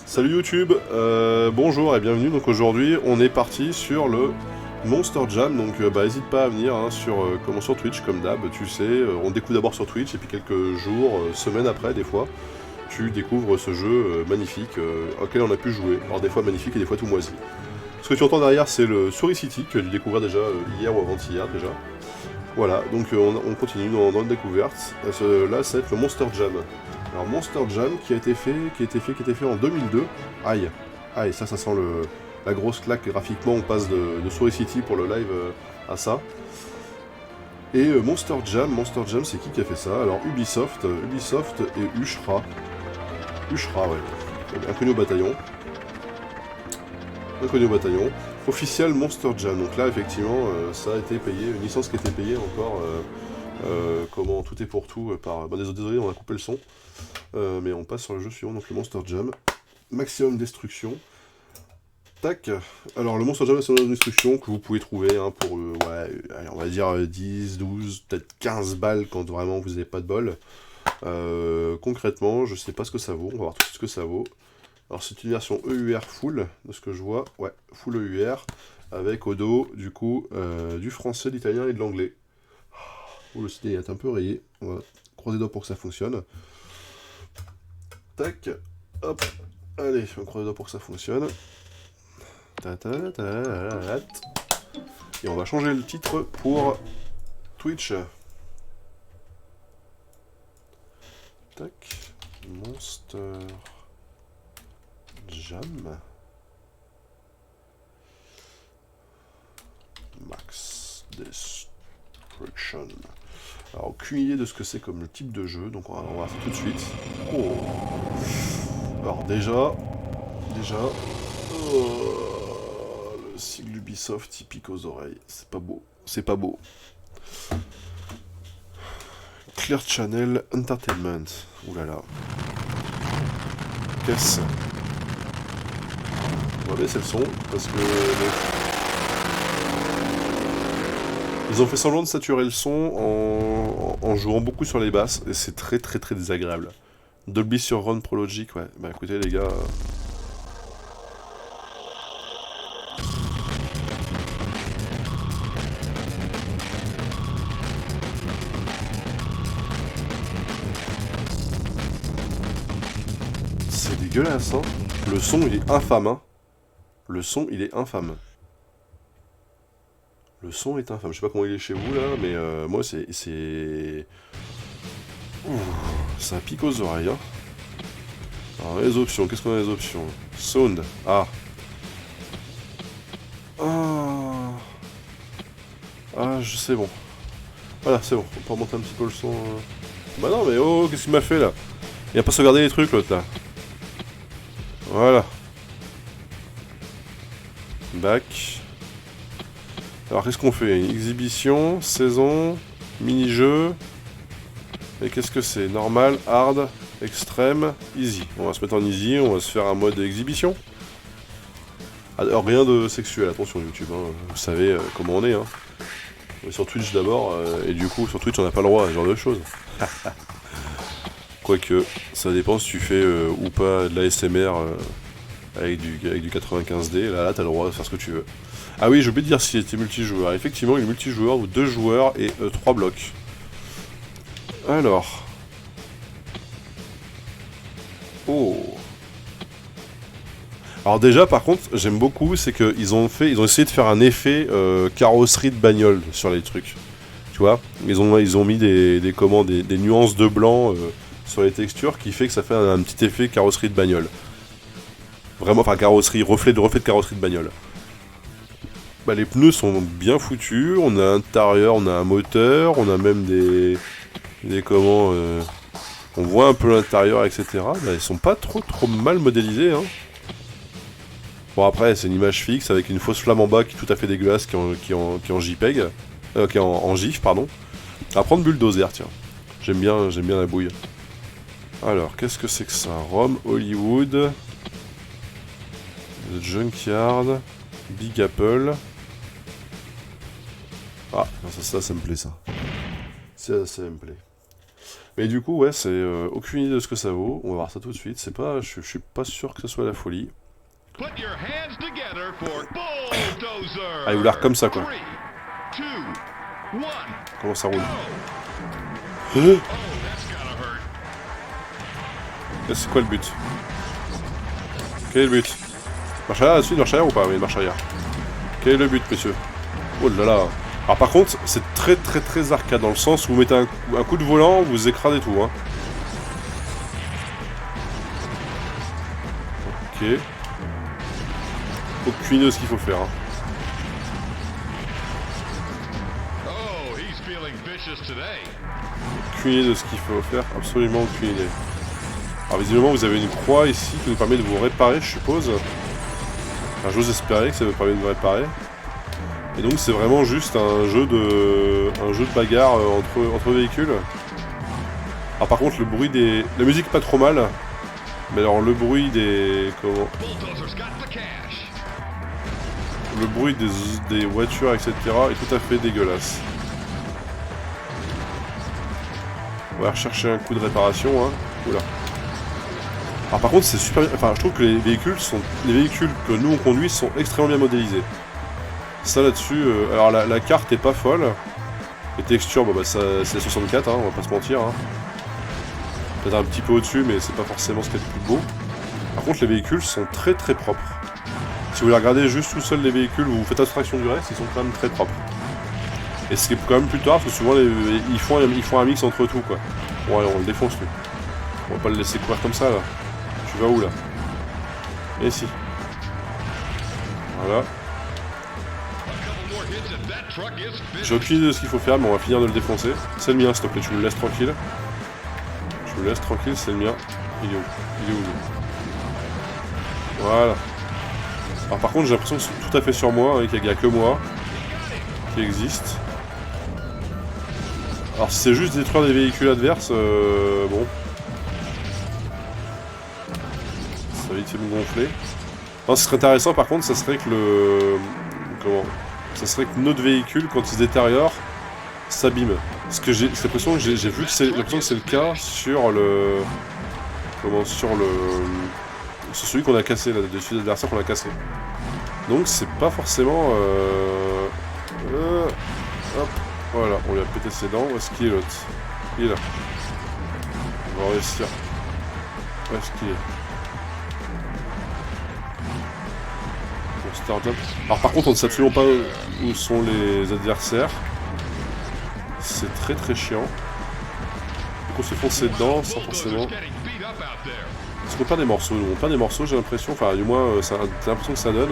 Salut YouTube, bonjour et bienvenue. Donc aujourd'hui on est parti sur le Monster Jam, donc n'hésite pas à venir hein, sur Twitch comme d'hab, tu sais, on découvre d'abord sur Twitch et puis quelques jours, semaines après des fois, tu découvres ce jeu magnifique auquel on a pu jouer. Alors des fois magnifique et des fois tout moisi. Ce que tu entends derrière c'est le Souris City que tu as dû découvrir déjà hier ou avant-hier déjà. Voilà, donc on continue dans la découverte. Là ça va être le Monster Jam. Alors Monster Jam qui a été fait en 2002. Aïe, aïe, ça sent la grosse claque graphiquement. On passe de Souris City pour le live à ça. Et Monster Jam, c'est qui a fait ça? Alors Ubisoft et Ushra. Ushra, ouais. Inconnu au bataillon. Officiel Monster Jam. Donc là, effectivement, ça a été payé, une licence qui a été payée encore. Comment tout est pour tout par. Bon, désolé, on a coupé le son. Mais on passe sur le jeu suivant, donc le Monster Jam. Maximum destruction. Tac. Alors le Monster Jam, c'est une destruction que vous pouvez trouver hein, pour, allez, on va dire 10, 12, peut-être 15 balles quand vraiment vous n'avez pas de bol. Concrètement, je sais pas ce que ça vaut, on va voir tout de suite ce que ça vaut. Alors c'est une version EUR full, de ce que je vois, ouais, full EUR, avec au dos, du coup, du français, de l'italien et de l'anglais. Oh, le CD est un peu rayé, on va croiser les doigts pour que ça fonctionne. Tac, hop, allez, on croise les doigts pour que ça fonctionne. Et on va changer le titre pour Twitch. Tac, Monster Jam. Max Destruction. Alors, aucune idée de ce que c'est comme le type de jeu, donc on va voir ça tout de suite. Oh. Alors déjà, le sigle Ubisoft typique aux oreilles, c'est pas beau. Clear Channel Entertainment, oulala. Qu'est-ce? On va baisser le son, parce que... Ils ont fait semblant de saturer le son en jouant beaucoup sur les basses, et c'est très désagréable. Dolby sur Ron Pro Logic, ouais. Bah écoutez les gars... C'est dégueulasse, hein. Le son, il est infâme, hein. Le son, il est infâme. Je sais pas comment il est chez vous, là, mais moi, c'est... Ouh, ça pique aux oreilles, hein. Alors, les options, qu'est-ce qu'on a les options? Sound, ah. Je sais, bon. Voilà, c'est bon, on peut remonter un petit peu le son. Bah non, mais oh, qu'est-ce qu'il m'a fait, là? Il a pas sauvegardé les trucs, l'autre, là. Voilà. Back. Alors qu'est-ce qu'on fait? Exhibition, saison, mini-jeu. Et qu'est-ce que c'est? Normal, hard, extrême, easy. On va se mettre en easy, on va se faire un mode exhibition. Alors rien de sexuel, attention YouTube, hein. Vous savez comment on est. Hein. On est sur Twitch d'abord, et du coup sur Twitch on n'a pas le droit à ce genre de choses. Quoique, ça dépend si tu fais ou pas de l'ASMR avec du 95D, là t'as le droit de faire ce que tu veux. Ah oui, j'ai oublié de dire s'il était multijoueur. Effectivement, il est multijoueur ou 2 joueurs et 3 blocs. Alors. Oh. Alors déjà, par contre, j'aime beaucoup, c'est qu'ils ont essayé de faire un effet carrosserie de bagnole sur les trucs. Tu vois, ils ont mis des nuances de blanc sur les textures qui fait que ça fait un petit effet carrosserie de bagnole. Vraiment, enfin carrosserie, reflet de carrosserie de bagnole. Bah, les pneus sont bien foutus, on a un intérieur, on a un moteur, on a même on voit un peu l'intérieur, etc. Bah, ils sont pas trop mal modélisés, hein. Bon après, c'est une image fixe avec une fausse flamme en bas qui est tout à fait dégueulasse, qui est en JPEG, qui est en GIF, pardon. À prendre Bulldozer, tiens. J'aime bien la bouille. Alors, qu'est-ce que c'est que ça? Rome, Hollywood, The Junkyard, Big Apple. Ah, ça me plaît ça. Ça me plaît. Mais du coup, ouais, c'est aucune idée de ce que ça vaut. On va voir ça tout de suite. C'est pas, je suis pas sûr que ce soit la folie. Ah, il vous l'air comme ça, quoi. Comment ça roule? C'est quoi le but? Quel est le but? Marche arrière là-dessus, marche arrière ou pas? Oui, marche arrière. Quel est le but, monsieur? Oh là là. Alors par contre, c'est très arcade, dans le sens où vous mettez un coup de volant, vous écrasez tout, hein. Ok. Aucune idée de ce qu'il faut faire, hein. Aucune idée de ce qu'il faut faire, absolument aucune idée. Alors visiblement vous avez une croix ici qui vous permet de vous réparer, je suppose. Enfin, j'ose espérer que ça vous permet de vous réparer. Et donc c'est vraiment juste un jeu de bagarre entre véhicules. Alors par contre le bruit des... La musique pas trop mal. Mais alors le bruit des... Comment... Le bruit des voitures, etc. est tout à fait dégueulasse. On va rechercher un coup de réparation, hein. Oula. Alors par contre c'est super bien... Enfin je trouve que les véhicules que nous on conduit sont extrêmement bien modélisés. Ça là-dessus... alors la carte est pas folle. Les textures, bon bah c'est 64, hein, on va pas se mentir. Hein. Peut-être un petit peu au-dessus, mais c'est pas forcément ce qu'il y a de plus beau. Par contre les véhicules sont très propres. Si vous les regardez juste tout seul les véhicules, vous faites abstraction du reste, ils sont quand même très propres. Et ce qui est quand même plus tard, parce que souvent ils font un mix entre tout quoi. Bon allez, on le défonce lui. On va pas le laisser courir comme ça là. Tu vas où là? Et ici. Voilà. J'ai aucune idée de ce qu'il faut faire, mais on va finir de le défoncer. C'est le mien, s'il te plaît, tu me laisses tranquille. Je me laisse tranquille, c'est le mien. Il est où? Il est où lui? Voilà. Alors par contre j'ai l'impression que c'est tout à fait sur moi, hein, qu'il n'y a que moi qui existe. Alors si c'est juste détruire des véhicules adverses, bon. Ça va vite me gonfler. Non, ce serait intéressant par contre, ça serait que le... Comment? Ça serait que notre véhicule, quand il se détériore, s'abîme. Parce que j'ai l'impression que j'ai vu que c'est le cas sur le... Comment? Sur celui qu'on a cassé, là, dessus l'adversaire qu'on a cassé. Donc c'est pas forcément... hop, voilà, on lui a pété ses dents. Où est-ce qu'il est l'autre? Il est là. On va réussir. Où est-ce qu'il est? Bon, start up. Alors par contre on ne sait absolument pas où sont les adversaires. C'est très chiant. Donc on se fonce dedans sans forcément... Est-ce qu'on perd des morceaux? On perd des morceaux, j'ai l'impression, enfin du moins c'est l'impression que ça donne.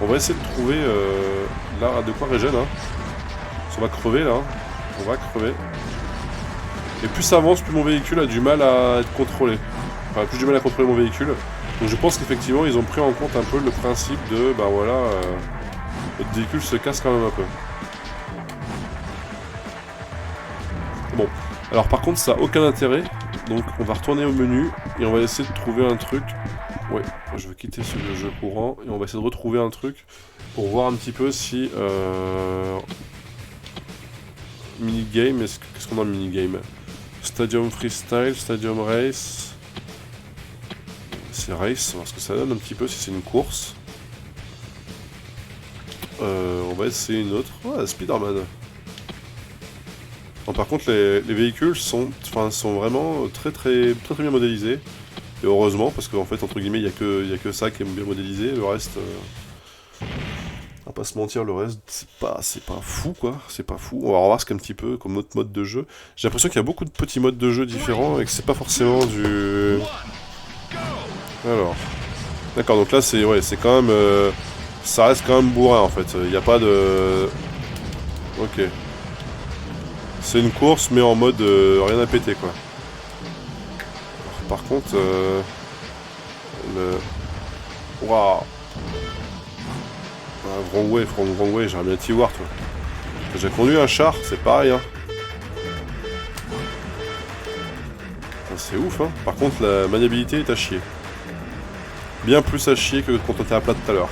On va essayer de trouver là de quoi régène, hein. On va crever là, on va crever. Et plus ça avance, plus mon véhicule a du mal à être contrôlé. Enfin, plus du mal à contrôler mon véhicule. Donc je pense qu'effectivement ils ont pris en compte un peu le principe de, bah voilà, votre véhicule se casse quand même un peu. Bon, alors par contre ça n'a aucun intérêt. Donc on va retourner au menu et on va essayer de trouver un truc. Ouais, je vais quitter ce jeu courant et on va essayer de retrouver un truc pour voir un petit peu si... Minigame, qu'est-ce qu'on a en minigame? Stadium Freestyle, Stadium Race... C'est Race, on va voir ce que ça donne un petit peu si c'est une course. On va essayer une autre. Ouais, Spider-Man. Non, par contre, les véhicules sont vraiment très bien modélisés. Et heureusement, parce qu'en fait, entre guillemets, il n'y a que ça qui est bien modélisé. Le reste, on va pas se mentir, le reste, c'est pas fou, quoi. C'est pas fou. On va revoir ce qu'est un petit peu comme autre mode de jeu. J'ai l'impression qu'il y a beaucoup de petits modes de jeu différents et que c'est pas forcément du... Alors... D'accord, donc là, c'est quand même... ça reste quand même bourrin, en fait. Il n'y a pas de... Ok. C'est une course, mais en mode rien à péter, quoi. Par contre, Waouh. Wrong way, j'aimerais bien t'y voir, toi. J'ai conduit un char, c'est pareil, hein. C'est ouf, hein. Par contre, la maniabilité est à chier. Bien plus à chier que quand on était à plat tout à l'heure.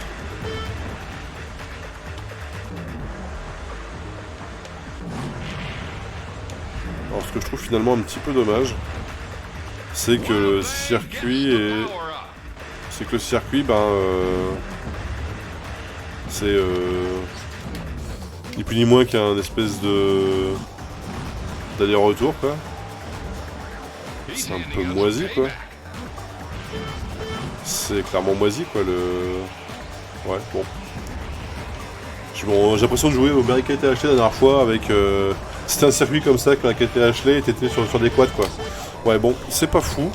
Alors, ce que je trouve finalement un petit peu dommage, c'est que le circuit est... C'est que le circuit, ben... c'est... ni plus ni moins qu'un espèce de... d'aller-retour, quoi. C'est un peu moisi, quoi. C'est clairement moisi, quoi, le... Ouais, bon. J'ai l'impression de jouer au Barricade Ashley la dernière fois avec... C'était un circuit comme ça que Barricade Ashley et t'étais sur des quads, quoi. Ouais, bon, c'est pas fou.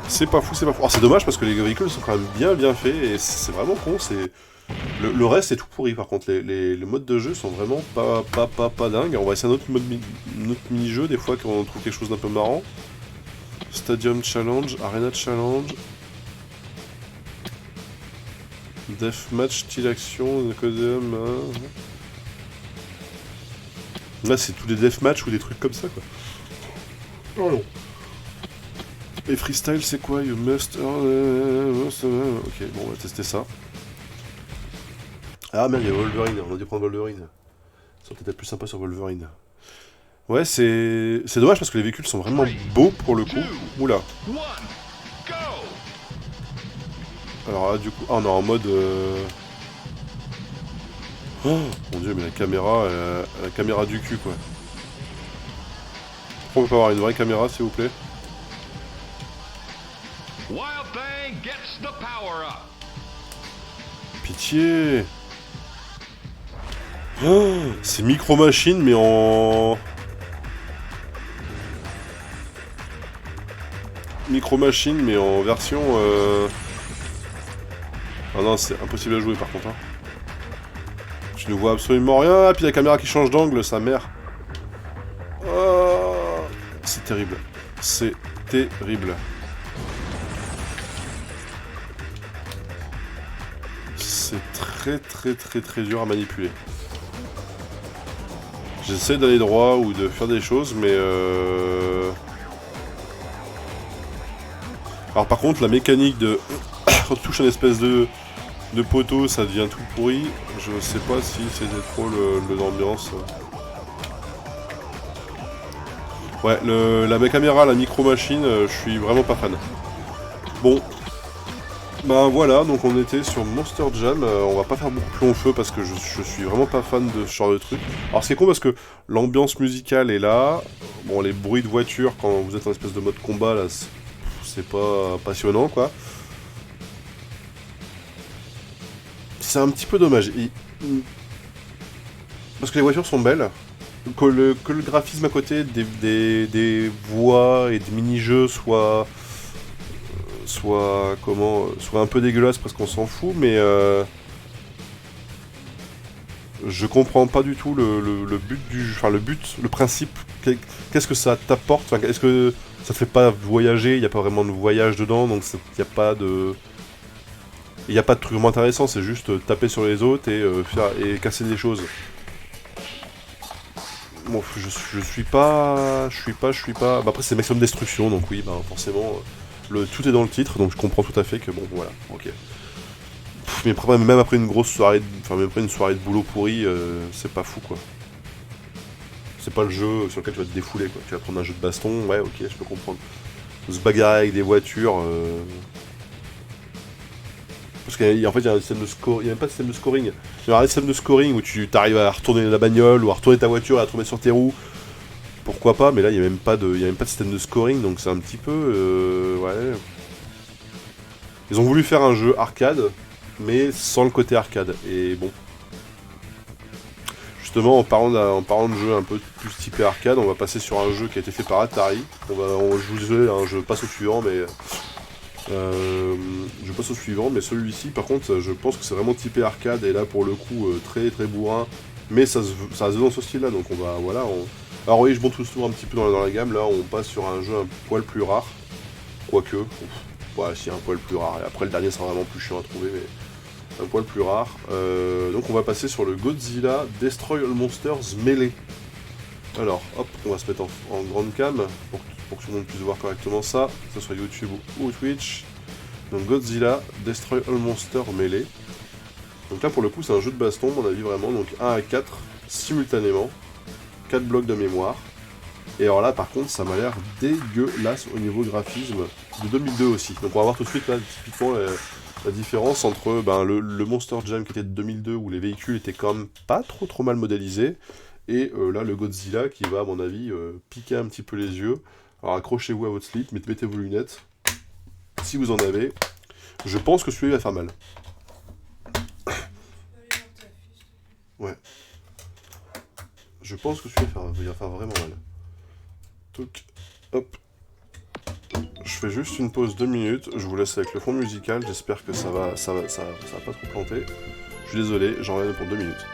C'est pas fou, c'est pas fou. Alors c'est dommage parce que les véhicules sont quand même bien faits et c'est vraiment con, c'est... Le reste est tout pourri par contre, les modes de jeu sont vraiment pas dingues. On va essayer un autre mini-jeu des fois quand on trouve quelque chose d'un peu marrant. Stadium Challenge, Arena Challenge... Deathmatch, style action, Codem... Là c'est tous des deathmatch ou des trucs comme ça quoi. Oh non. Et freestyle c'est quoi? You must... Ok, bon on va tester ça. Ah merde, il y a Wolverine, on a dû prendre Wolverine. Ça serait peut-être plus sympa sur Wolverine. Ouais, c'est dommage parce que les véhicules sont vraiment beaux pour le coup. Oula. Alors là, du coup, on est en mode... Oh mon dieu, mais la caméra du cul, quoi. Pourquoi on peut pas avoir une vraie caméra, s'il vous plaît? Pitié. Oh, c'est Micro Machine, mais en... Micro Machine, mais en version... Ah non, c'est impossible à jouer, par contre, hein. Je ne vois absolument rien, et puis la caméra qui change d'angle, sa mère. Oh, c'est terrible. C'est terrible. C'est très dur à manipuler. J'essaie d'aller droit ou de faire des choses, mais Alors par contre, la mécanique de... Quand tu touches un espèce de poteau, ça devient tout pourri. Je sais pas si c'était trop l'ambiance. Ouais, la caméra, la micro-machine, je suis vraiment pas fan. Bon. Ben voilà, donc on était sur Monster Jam. On va pas faire beaucoup plus long feu parce que je suis vraiment pas fan de ce genre de truc. Alors c'est con parce que l'ambiance musicale est là. Bon, les bruits de voiture quand vous êtes en espèce de mode combat, là, c'est pas passionnant, quoi. C'est un petit peu dommage. Parce que les voitures sont belles. Que le graphisme à côté des voix et des mini-jeux soit un peu dégueulasse parce qu'on s'en fout, mais je comprends pas du tout le but du jeu, enfin le principe. Qu'est-ce que ça t'apporte? Enfin, est-ce que ça te fait pas voyager? Il n'y a pas vraiment de voyage dedans, donc il n'y a pas de... Il n'y a pas de truc vraiment intéressant, c'est juste taper sur les autres et casser des choses. Bon, je suis pas... Bah, après c'est maximum destruction, donc oui, bah forcément, tout est dans le titre, donc je comprends tout à fait que bon, voilà, ok. Mais même après une grosse soirée, même après une soirée de boulot pourri, c'est pas fou, quoi. C'est pas le jeu sur lequel tu vas te défouler, quoi. Tu vas prendre un jeu de baston, ouais, ok, je peux comprendre. Se bagarrer avec des voitures... Parce qu'en fait, il y a un système de score, il n'y a même pas de système de scoring. Il y a un système de scoring où tu arrives à retourner la bagnole ou à retourner ta voiture et à tomber sur tes roues. Pourquoi pas, mais là, il n'y a même pas de système de scoring, donc c'est un petit peu... ouais. Ils ont voulu faire un jeu arcade, mais sans le côté arcade. Et bon. Justement, en parlant de jeu un peu plus typé arcade, on va passer sur un jeu qui a été fait par Atari. Je vous un jeu passe au suivant, mais... je passe au suivant, mais celui-ci, par contre, je pense que c'est vraiment typé arcade, et là, pour le coup, très bourrin, mais ça se veut dans ce style-là, donc on va, voilà, Alors oui, je monte toujours un petit peu dans la gamme, là, on passe sur un jeu un poil plus rare, quoique, ouais, si, un poil plus rare, et après, le dernier sera vraiment plus chiant à trouver, mais un poil plus rare, donc on va passer sur le Godzilla Destroy All Monsters Melee. Alors, hop, on va se mettre en grande cam, pour que tout le monde puisse voir correctement ça, que ce soit YouTube ou Twitch. Donc Godzilla, Destroy All Monsters Melee. Donc là pour le coup c'est un jeu de baston, à mon avis vraiment, donc 1 à 4 simultanément, 4 blocs de mémoire. Et alors là, par contre, ça m'a l'air dégueulasse au niveau graphisme de 2002 aussi. Donc on va voir tout de suite là, typiquement la différence entre le Monster Jam qui était de 2002 où les véhicules étaient quand même pas trop mal modélisés, et là le Godzilla qui va à mon avis piquer un petit peu les yeux. Alors accrochez-vous à votre slip, mettez vos lunettes, si vous en avez. Je pense que celui-là va faire mal. Ouais. Je pense que celui-là va faire vraiment mal. Touc, hop. Je fais juste une pause 2 minutes, je vous laisse avec le fond musical, j'espère que ça va pas trop planter. Je suis désolé, j'en reviens pour 2 minutes.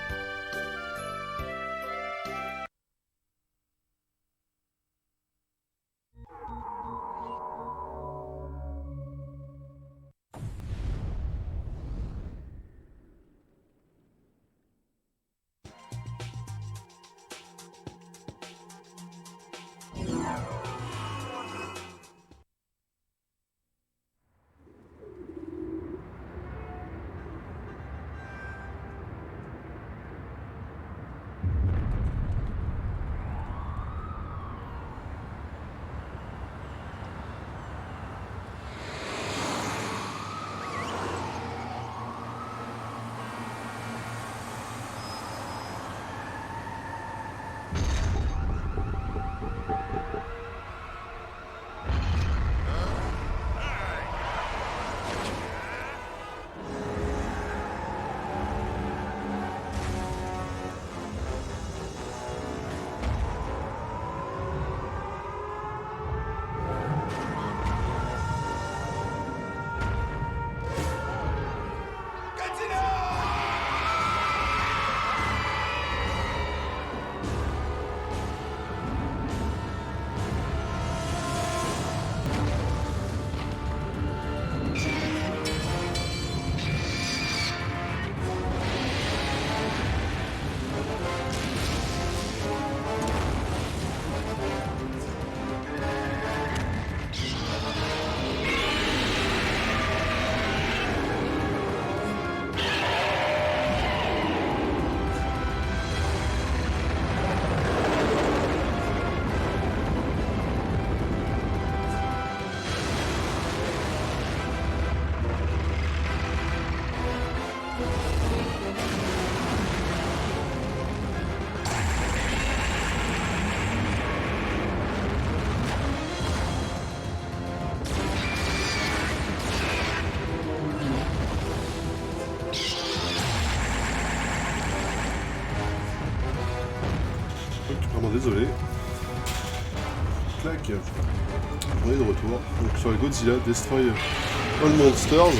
Vraiment désolé. Clac. On est de retour. Donc sur le Godzilla Destroy All Monsters.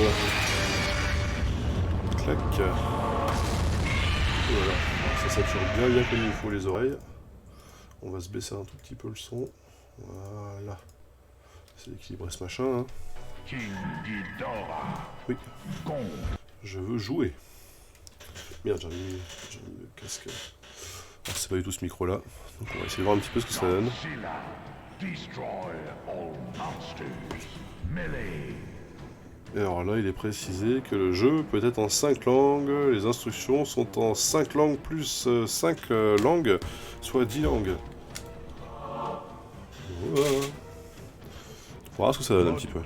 Clac. Et voilà. Ça sature bien comme il faut les oreilles. On va se baisser un tout petit peu le son. Voilà. C'est équilibré ce machin. Hein. Oui. Je veux jouer. Merde, j'ai mis le casque. C'est pas du tout ce micro là, donc on va essayer de voir un petit peu ce que ça donne. Et alors là il est précisé que le jeu peut être en 5 langues, les instructions sont en 5 langues plus 5 langues, soit 10 langues. Voilà. On va voir ce que ça donne un petit peu.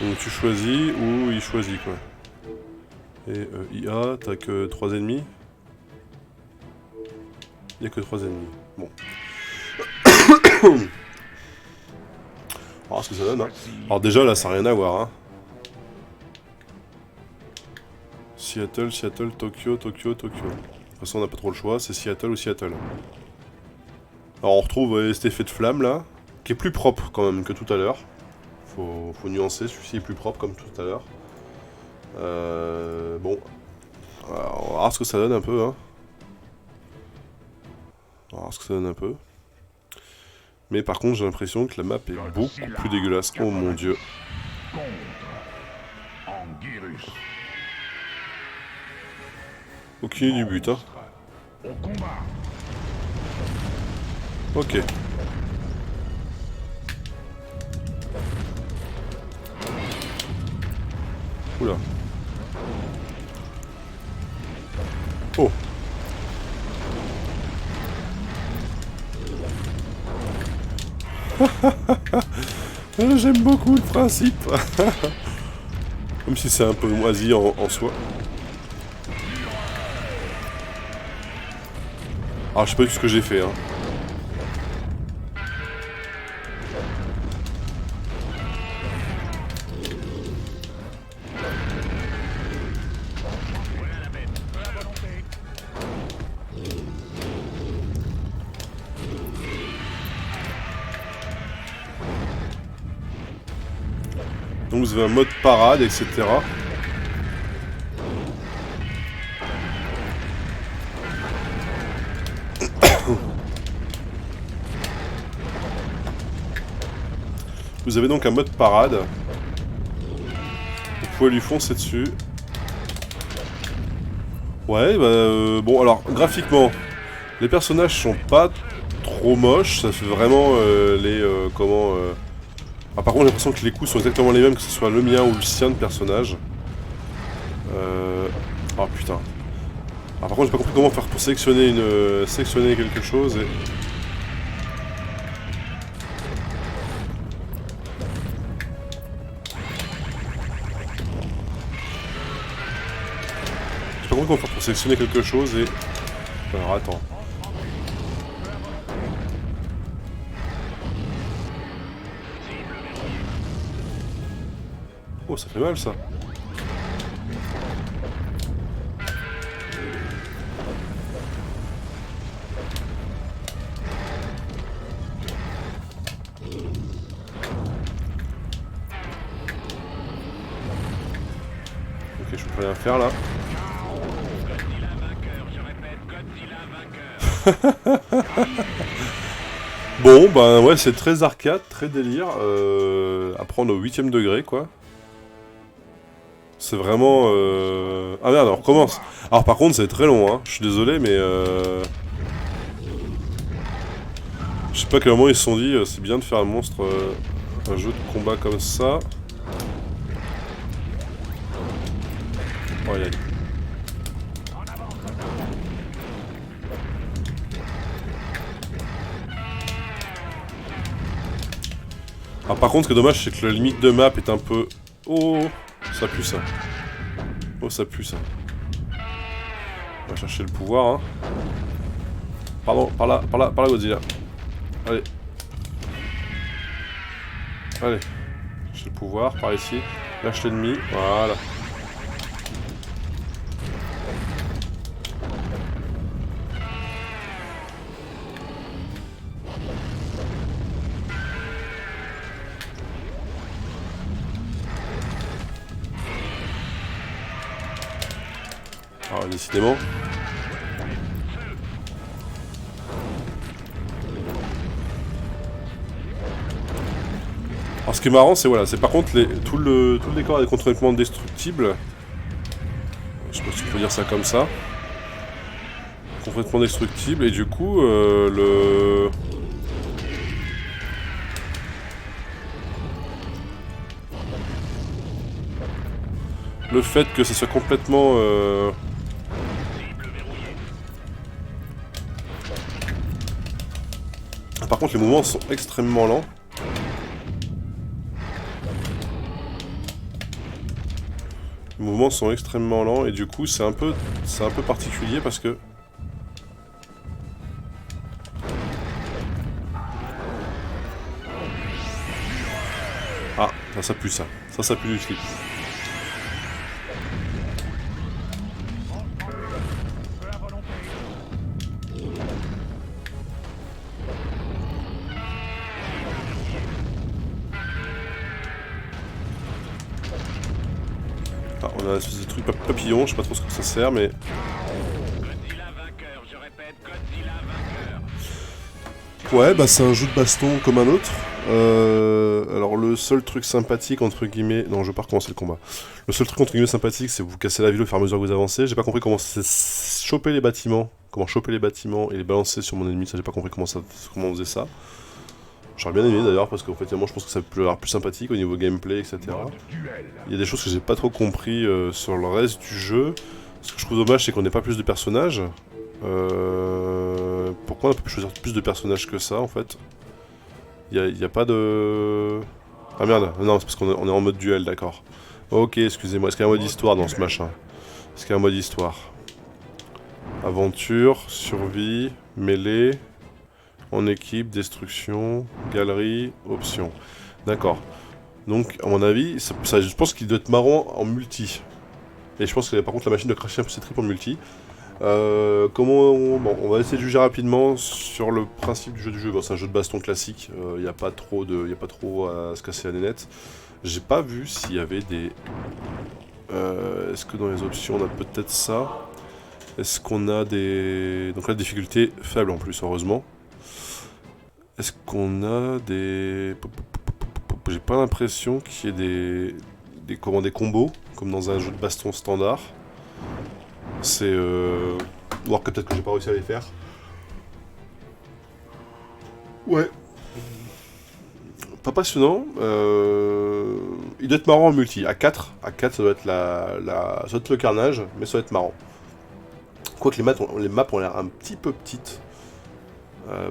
Donc tu choisis ou il choisit quoi. Et IA, t'as que 3 ennemis. Il n'y a que 3 ennemis. Bon. On va voir ce que ça donne. Hein. Alors déjà là ça n'a rien à voir. Hein. Seattle, Tokyo. De toute façon on n'a pas trop le choix, c'est Seattle ou Seattle. Alors on retrouve cet effet de flamme là, qui est plus propre quand même que tout à l'heure. Faut nuancer, celui-ci est plus propre comme tout à l'heure. Bon. Alors, on va voir ce que ça donne un peu. Hein. On va voir ce que ça donne un peu. Mais par contre, j'ai l'impression que la map est beaucoup plus dégueulasse. Oh mon dieu. Aucune idée du but, hein. Ok. Oula. J'aime beaucoup le principe. Comme si c'est un peu moisi en soi. Alors je sais pas du tout ce que j'ai fait, hein. Donc vous avez un mode parade, etc. Vous avez donc un mode parade. Vous pouvez lui foncer dessus. Ouais, bah bon, alors graphiquement, les personnages sont pas trop moches. Ça fait vraiment comment. Ah, par contre, j'ai l'impression que les coups sont exactement les mêmes, que ce soit le mien ou le sien de personnage. Oh putain. Alors, par contre, j'ai pas compris comment faire pour sélectionner sélectionner quelque chose et. J'ai pas compris comment faire pour sélectionner quelque chose et. Alors attends. Oh, ça fait mal ça. Ok, je peux rien faire là. Bon, bah ouais, c'est très arcade, très délire. À prendre au 8ème degré, quoi. C'est vraiment... Ah merde, on recommence. Alors par contre, c'est très long, hein. Je suis désolé, mais... Je sais pas à quel moment ils se sont dit, c'est bien de faire un monstre... un jeu de combat comme ça. Oh, aïe, aïe. Alors par contre, ce qui est dommage, c'est que la limite de map est un peu... Oh, ça pue ça. Oh, ça pue ça. On va chercher le pouvoir, hein. Pardon, par là, Godzilla. Allez. Allez. Chercher le pouvoir, par ici. Lâche l'ennemi, voilà. Alors, décidément. Alors, ce qui est marrant, c'est voilà, c'est par contre tout le décor est complètement destructible. Je sais pas si on peut dire ça comme ça. Complètement destructible, et du coup, le fait que ça soit complètement... Par contre, les mouvements sont extrêmement lents. Les mouvements sont extrêmement lents et du coup, c'est un peu particulier parce que... Ah, ça pue ça. Ça pue du slip. Ah, on a un espèce de truc papillon, je sais pas trop ce que ça sert, mais... Ouais, bah c'est un jeu de baston comme un autre. Alors le seul truc sympathique, entre guillemets... Non, je vais pas recommencer le combat. Le seul truc, entre guillemets, sympathique, c'est vous casser la ville au fur et à mesure que vous avancez. J'ai pas compris comment choper les bâtiments. Comment choper les bâtiments et les balancer sur mon ennemi. Ça, j'ai pas compris comment on faisait ça. J'aurais bien aimé d'ailleurs, parce qu'en fait, moi je pense que ça peut avoir plus sympathique au niveau gameplay, etc. Il y a des choses que j'ai pas trop compris sur le reste du jeu. Ce que je trouve dommage, c'est qu'on n'ait pas plus de personnages. Pourquoi on a pas pu choisir plus de personnages que ça, en fait? Y a pas de... Ah merde, non, c'est parce qu'on est en mode duel, d'accord. Ok, excusez-moi, est-ce qu'il y a un mode histoire dans ce machin? Est-ce qu'il y a un mode histoire? Aventure, survie, mêlée, en équipe, destruction, galerie, options. D'accord. Donc, à mon avis, je pense qu'il doit être marrant en multi. Et je pense que par contre la machine doit cracher un peu ses tripes en multi. Bon, on va essayer de juger rapidement sur le principe du jeu. Bon, c'est un jeu de baston classique. Il n'y a pas trop à se casser la nénette. J'ai pas vu s'il y avait des. Est-ce que dans les options on a peut-être ça? Est-ce qu'on a des. Donc là, difficulté faible en plus, heureusement. Est-ce qu'on a des. J'ai pas l'impression qu'il y ait des combos, comme dans un jeu de baston standard. C'est. Voir que peut-être que j'ai pas réussi à les faire. Ouais. Pas passionnant. Il doit être marrant en multi. À 4 ça doit être ça doit être le carnage, mais ça doit être marrant. Quoique les maps ont l'air un petit peu petites.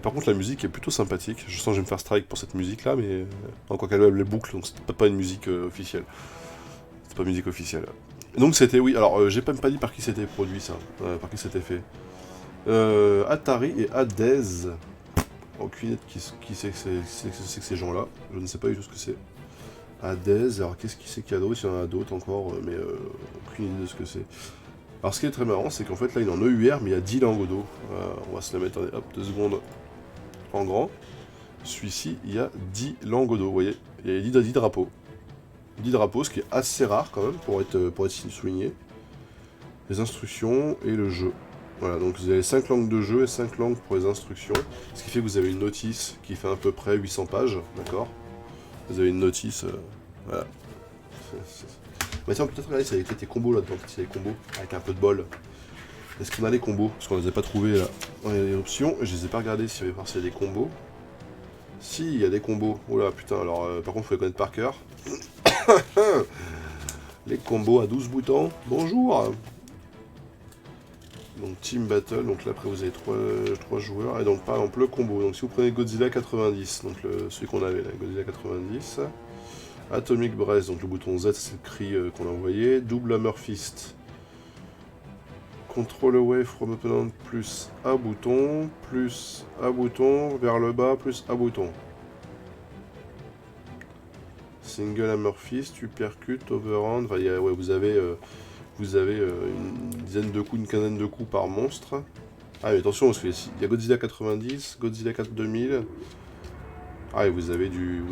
Par contre, la musique est plutôt sympathique. Je sens que je vais me faire strike pour cette musique-là, mais quoi qu'elle les boucles, donc c'est pas une musique officielle. C'est pas une musique officielle. Donc c'était, oui, alors j'ai même pas dit par qui c'était produit ça, par qui c'était fait. Atari et Hades. Aucune idée qui c'est que ces gens-là. Je ne sais pas du tout ce que c'est. Hades, alors qu'est-ce qui c'est qu'il y a d'autre? Il y en a d'autres encore, mais aucune idée de ce que c'est. Alors ce qui est très marrant, c'est qu'en fait là il est en EUR, mais il y a 10 langues d'eau. On va se la mettre, hop, 2 secondes en grand. Celui-ci, il y a 10 langues d'eau, vous voyez. Il y a 10 drapeaux. 10 drapeaux, ce qui est assez rare quand même pour être souligné. Les instructions et le jeu. Voilà, donc vous avez 5 langues de jeu et 5 langues pour les instructions. Ce qui fait que vous avez une notice qui fait à peu près 800 pages, d'accord? Vous avez une notice, voilà. Mais tiens, peut-être regarder s'il y avait peut-être des combos là-dedans, s'il y a des combos avec un peu de bol. Est-ce qu'on a des combos? Parce qu'on les a pas trouvés là dans les options, je les ai pas regardés s'il y avait des combos. Si, il y a des combos. Oh là, putain, alors par contre, il faut les connaître par cœur. Les combos à 12 boutons. Bonjour. Donc Team Battle, donc là après vous avez 3 joueurs, et donc par exemple le combo, donc si vous prenez Godzilla 90, donc celui qu'on avait là, Godzilla 90, Atomic Breath, donc le bouton Z c'est le cri qu'on a envoyé, Double Hammer Fist, Control Away from Opponent plus A bouton, vers le bas, plus A bouton. Single Hammer Fist, Uppercut, Overhand, enfin, ouais, vous avez une dizaine de coups, une quinzaine de coups par monstre. Ah mais attention, parce qu'il y a Godzilla 90, Godzilla 2000. Ah et vous avez une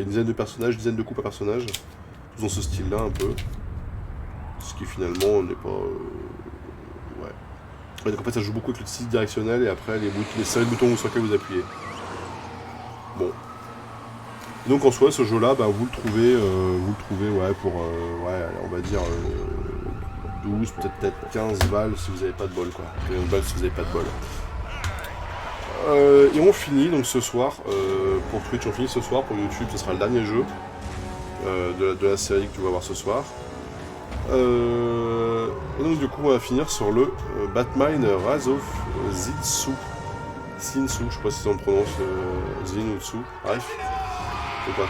dizaine de personnages, une dizaine de coups par personnage. Tous dans ce style-là un peu. Ce qui finalement n'est pas... ouais. Ouais, donc en fait ça joue beaucoup avec le style directionnel et après les séries de boutons sur lesquels vous appuyez. Bon. Et donc en soi ce jeu-là, bah, vous le trouvez ouais, pour, ouais, on va dire 12, peut-être 15 balles si vous n'avez pas de bol quoi. 15 balles si vous n'avez pas de bol. Et on finit donc ce soir, pour Twitch on finit ce soir, pour YouTube ce sera le dernier jeu de la série que tu vas voir ce soir. Et donc du coup on va finir sur le Batman Rise of Zinsu. Zinsu, je sais pas si on le prononce Zinutsu, bref. Donc on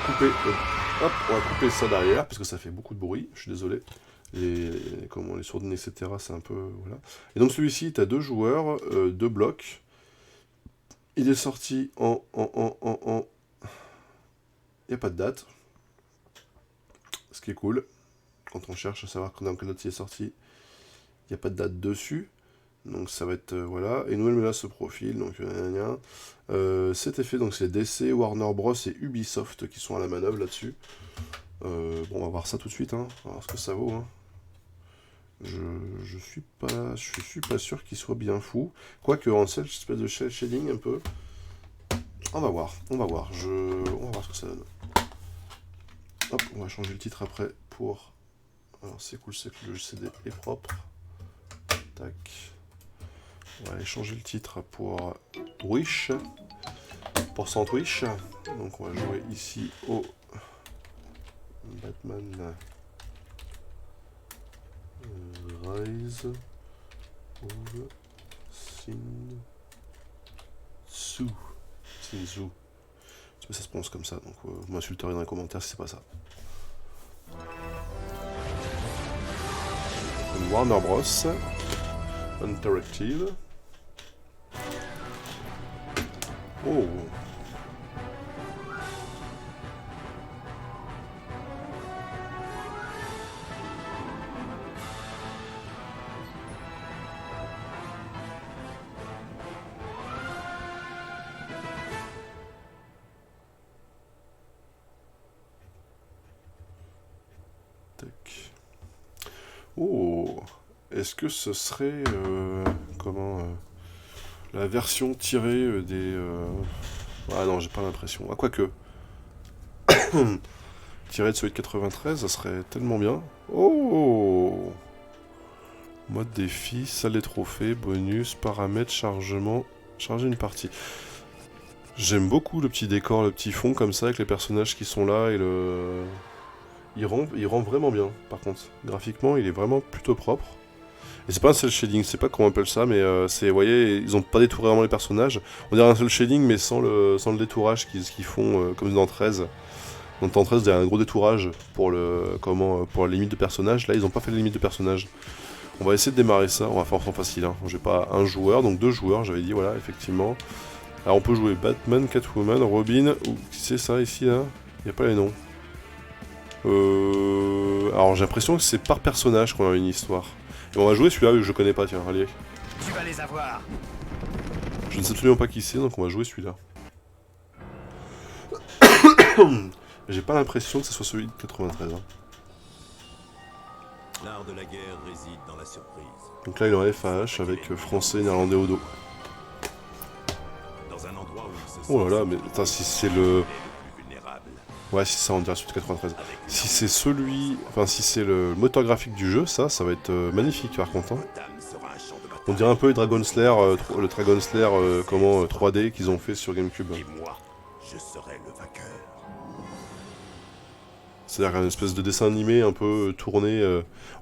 va couper ça derrière parce que ça fait beaucoup de bruit, je suis désolé. Les sourdines, etc. c'est un peu... voilà. Et donc celui-ci, tu as 2 joueurs, 2 blocs. Il est sorti en... Il n'y a pas de date. Ce qui est cool. Quand on cherche à savoir dans quelle date il est sorti, il n'y a pas de date dessus. Donc ça va être... voilà. Et nouvelle menace se profile. Donc c'était fait. Donc c'est DC, Warner Bros. Et Ubisoft qui sont à la manœuvre là-dessus. Bon, on va voir ça tout de suite. Hein. On va voir ce que ça vaut. Hein. Je suis pas sûr qu'il soit bien fou. Quoique en cette espèce de shell shading un peu. On va voir. On va voir ce que ça donne. Hop, on va changer le titre après pour... alors c'est cool, c'est que le CD est propre. Tac. On va aller changer le titre pour Wish. Pour Sandwich. Donc on va jouer ici au Batman Rise of Sinzu. Ça se prononce comme ça, donc vous m'insulterez dans les commentaires si c'est pas ça. Warner Bros. Interactive. Oh. Oh, est-ce que ce serait la version tirée des... Ah non, j'ai pas l'impression. Ah, quoique. Tirée de celui de 93, ça serait tellement bien. Oh, mode défi, salle des trophées, bonus, paramètres, chargement, charger une partie. J'aime beaucoup le petit décor, le petit fond comme ça, avec les personnages qui sont là et le... Il rend vraiment bien, par contre. Graphiquement, il est vraiment plutôt propre. Et c'est pas un cel shading, c'est pas comment on appelle ça, mais c'est, vous voyez, ils ont pas détouré vraiment les personnages. On dirait un seul shading, mais sans le détourage qu'ils font, comme dans 13. Dans 13, il y a un gros détourage pour pour la limite de personnages. Là, ils ont pas fait la limite de personnages. On va essayer de démarrer ça, on va faire en facile. Hein. J'ai pas un joueur, donc 2 joueurs, j'avais dit, voilà, effectivement. Alors on peut jouer Batman, Catwoman, Robin, ou c'est ça ici, là? Il n'y a pas les noms. Alors j'ai l'impression que c'est par personnage qu'on a une histoire. Et on va jouer celui-là que je connais pas, tiens, allez. Tu vas les avoir. Je ne sais absolument pas qui c'est, donc on va jouer celui-là. J'ai pas l'impression que ce soit celui de 93. Hein. L'art de la guerre réside dans la surprise. Donc là il est en FAH avec français et néerlandais au dos. Dans un endroit où il se Oh là là, mais attends, si c'est le... plus vulnérable. Ouais, si ça on dirait celui de 93. Si c'est celui... Enfin, si c'est le moteur graphique du jeu, ça va être magnifique par contre. Hein. On dirait un peu le Dragon Slayer, 3D qu'ils ont fait sur GameCube. Et moi, je serai le vainqueur. C'est-à-dire une espèce de dessin animé un peu tourné.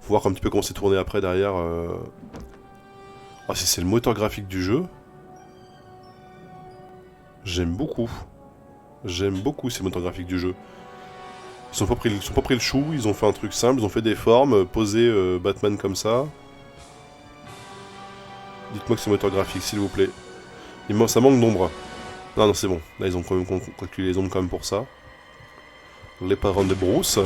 Faut voir un petit peu comment c'est tourné après derrière. Ah, si c'est le moteur graphique du jeu. J'aime beaucoup. J'aime beaucoup ces moteurs graphiques du jeu. Ils sont pas pris le chou, ils ont fait un truc simple, ils ont fait des formes, posé Batman comme ça. Dites-moi que c'est moteur graphique, s'il vous plaît. Ça manque d'ombre. Non, non, c'est bon. Là, ils ont quand même calculé les ombres quand même pour ça. Les parents de Bruce.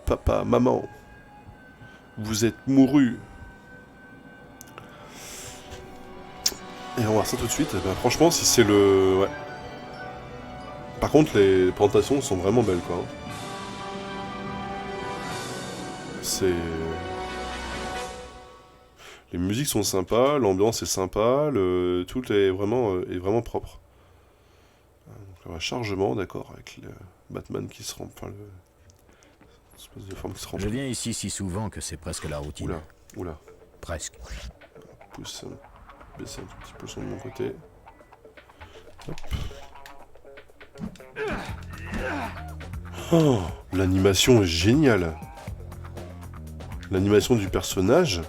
Papa, maman, vous êtes mourus. Et on va voir ça tout de suite. Ben, franchement, si c'est le... Ouais. Par contre, les présentations sont vraiment belles, quoi. C'est... Les musiques sont sympas, l'ambiance est sympa, tout est vraiment propre. Donc, chargement, d'accord, avec le Batman qui se rend... Enfin, espèce de forme qui se rend... Je viens ici si souvent que c'est presque la routine. Oula, oula. Presque. Pousse, baisser un tout petit peu le son de mon côté. Hop. Oh, l'animation est géniale. L'animation du personnage.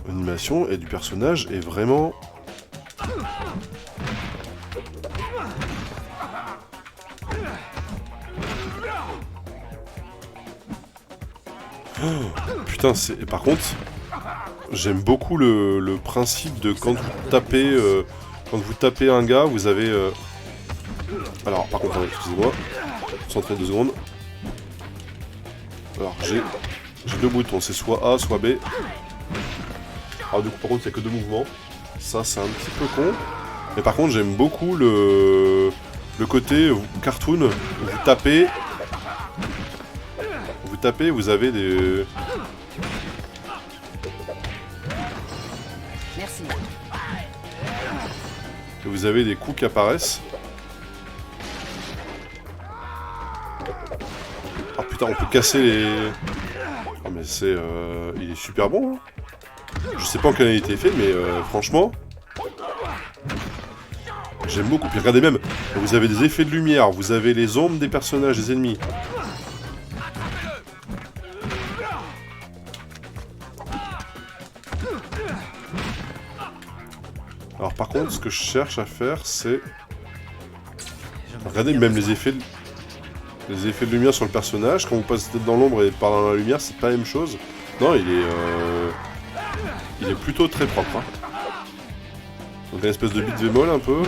L'animation et du personnage est vraiment... Oh, putain, c'est... Par contre, j'aime beaucoup le principe de quand vous tapez un gars, vous avez... Alors, par contre, excusez-moi, concentrez 2 secondes. Alors, j'ai 2 boutons, c'est soit A, soit B. Alors du coup, par contre, il n'y a que 2 mouvements. Ça, c'est un petit peu con. Mais par contre, j'aime beaucoup le côté cartoon. Vous tapez, vous avez des... Merci. Vous avez des coups qui apparaissent. Ah putain, on peut casser les... Ah mais c'est... Il est super bon, hein. Je sais pas en quelle année il a été fait, mais franchement... J'aime beaucoup. Puis regardez même, vous avez des effets de lumière, vous avez les ombres des personnages, des ennemis. Alors par contre, ce que je cherche à faire, c'est... Regardez même les effets de lumière sur le personnage. Quand vous passez tête dans l'ombre et par dans la lumière, c'est pas la même chose. Non, il est plutôt très propre. Hein. Donc une espèce de beat bémol un peu.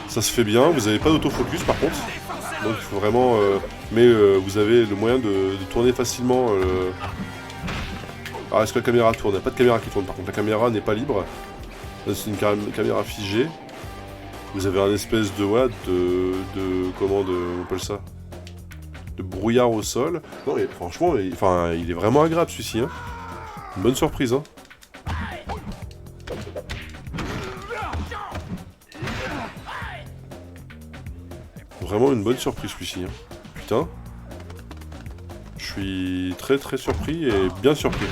Ça se fait bien. Vous n'avez pas d'autofocus par contre. Donc il faut vraiment... mais vous avez le moyen de tourner facilement... Alors est-ce que la caméra tourne? Il n'y a pas de caméra qui tourne par contre. La caméra n'est pas libre. C'est une caméra figée. Vous avez un espèce de... Voilà, comment on appelle ça? De brouillard au sol. Non mais franchement, il est vraiment agréable celui-ci. Hein. Une bonne surprise. Hein. Vraiment une bonne surprise celui-ci. Hein. Putain. Je suis très très surpris et bien surpris.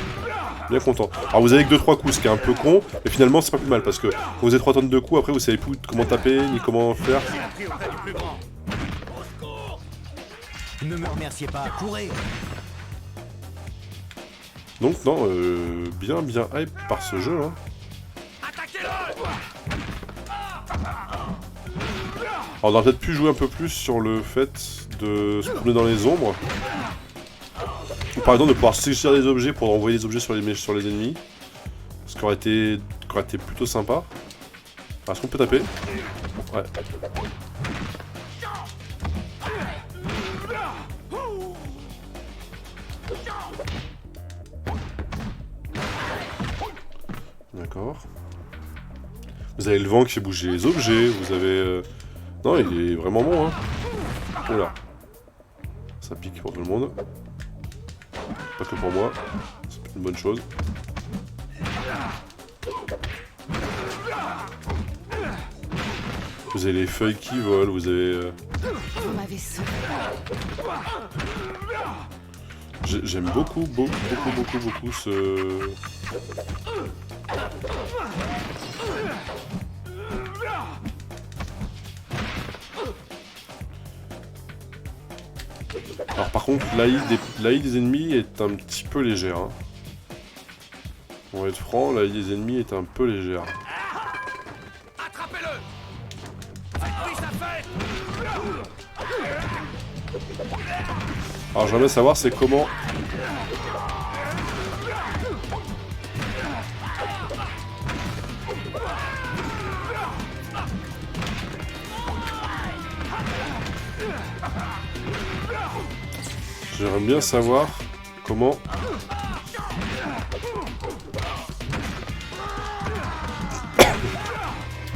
Bien content. Alors vous avez que 2-3 coups, ce qui est un peu con, mais finalement c'est pas plus mal parce que quand vous avez 3 tonnes de coups, après vous savez plus comment taper ni comment faire. Ne me remerciez pas, courez. Donc non, bien hype par ce jeu. Hein. Alors on aurait peut-être pu jouer un peu plus sur le fait de se promener dans les ombres. Ou par exemple de pouvoir saisir des objets pour envoyer des objets sur les ennemis. Ce qui aurait été plutôt sympa. Est-ce qu'on peut taper? Ouais. D'accord. Vous avez le vent qui fait bouger les objets, vous avez... Non, il est vraiment bon, hein. Oula. Ça pique pour tout le monde. Pas que pour moi. C'est une bonne chose. Vous avez les feuilles qui volent, vous avez... J'aime beaucoup ce... Alors par contre, l'AI des ennemis est un petit peu légère. Hein. On va être franc, l'AI des ennemis est un peu légère. Alors j'aimerais savoir c'est comment... J'aimerais bien savoir comment...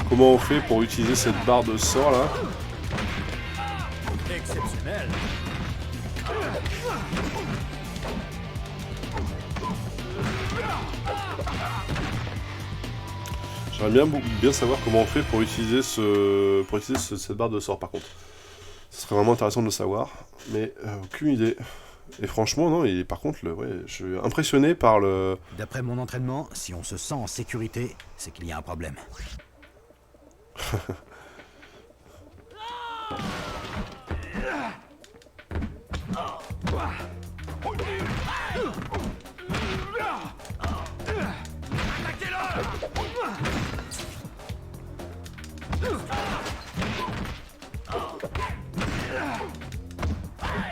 Comment on fait pour utiliser cette barre de sort là. Exceptionnel. J'aimerais bien savoir comment on fait pour utiliser cette barre de sort par contre. Ce serait vraiment intéressant de le savoir, mais aucune idée. Et franchement, non, et par contre, ouais, je suis impressionné par le... D'après mon entraînement, si on se sent en sécurité, c'est qu'il y a un problème.